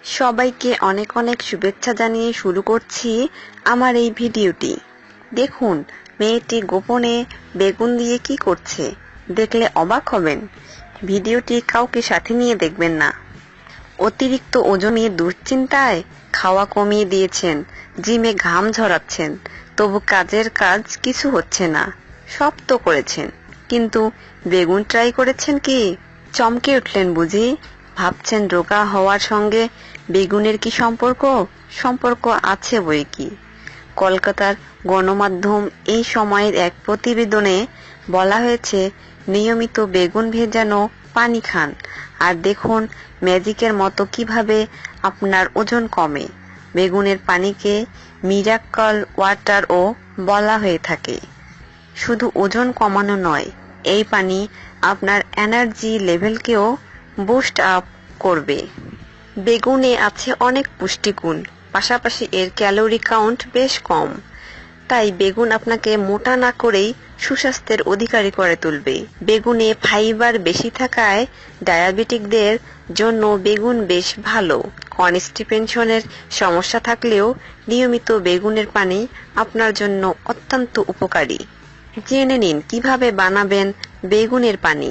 সবাইকে অনেক অনেক শুভেচ্ছা জানিয়ে শুরু করছি আমার এই ভিডিওটি। দেখুন মেয়েটি গোপনে বেগুন দিয়ে কি করছে, দেখলে অবাক হবেন। ভিডিওটি কাউকে সাথে নিয়ে দেখবেন না। অতিরিক্ত ওজনে দুশ্চিন্তায় খাওয়া কমিয়ে দিয়েছেন, জিমে ঘাম ঝরাচ্ছেন, তবু কাজের কাজ কিছু হচ্ছে না। সব তো করেছেন, কিন্তু বেগুন ট্রাই করেছেন কি? চমকে উঠলেন বুঝি? ভাবছেন রোগা হওয়ার সঙ্গে বেগুনের কি সম্পর্ক? সম্পর্ক আছে বই কি। কলকাতার গণমাধ্যম এই সময়ের এক প্রতিবেদনে বলা হয়েছে, নিয়মিত বেগুন ভেজানো পানি খান আর দেখুন ম্যাজিকের মতো কিভাবে আপনার ওজন কমে। বেগুনের পানিকে মিরাকল ওয়াটারও বলা হয়ে থাকে। শুধু ওজন কমানো নয়, এই পানি আপনার এনার্জি লেভেলকেও বুস্ট আপ করবে। বেগুনে আছে অনেক পুষ্টিগুণ, পাশাপাশি এর ক্যালোরি কাউন্ট বেশ কম। তাই বেগুন আপনাকে মোটা না করেই সুস্বাস্থ্যের অধিকারী করে তুলবে। বেগুনে ফাইবার বেশি থাকায় ডায়াবেটিকদের জন্য বেগুন বেশ ভালো। কনস্টিপেশনের সমস্যা থাকলেও নিয়মিত বেগুনের পানি আপনার জন্য অত্যন্ত উপকারী। জেনে নিন কিভাবে বানাবেন বেগুনের পানি।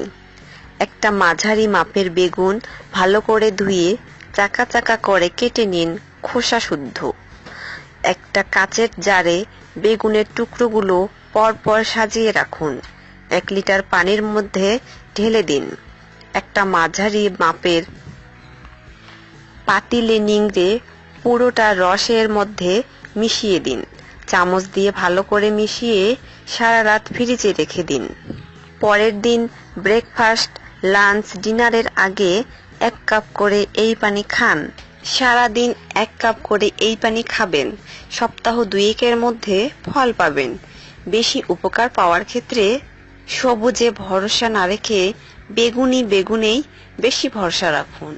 একটা মাঝারি মাপের বেগুন ভালো করে ধুয়ে চাকা চাকা করে কেটে নিন, খোসা শুদ্ধ। একটা কাচের জারে বেগুনের টুকরোগুলো পরপর সাজিয়ে রাখুন। 1 লিটার পানির মধ্যে ঢেলে দিন। একটা মাঝারি মাপের পাতিলে নিংড়ে পুরোটা রসের মধ্যে মিশিয়ে দিন। চামচ দিয়ে ভালো করে মিশিয়ে সারা রাত ফ্রিজে রেখে দিন। পরের দিন ব্রেকফাস্ট, লাঞ্চ, ডিনারের আগে 1 কাপ করে এই পানি খান। সারাদিন 1 কাপ করে এই পানি খাবেন। সপ্তাহ 2 মধ্যে ফল পাবেন। বেশি উপকার পাওয়ার ক্ষেত্রে সবুজে ভরসা না রেখে বেগুনেই বেশি ভরসা রাখুন।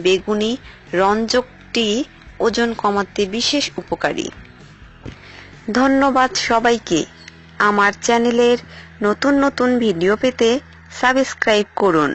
বেগুনি রঞ্জকটি ওজন কমাতে বিশেষ উপকারী। ধন্যবাদ সবাইকে। আমার চ্যানেলের নতুন নতুন ভিডিও পেতে সাবস্ক্রাইব করুন।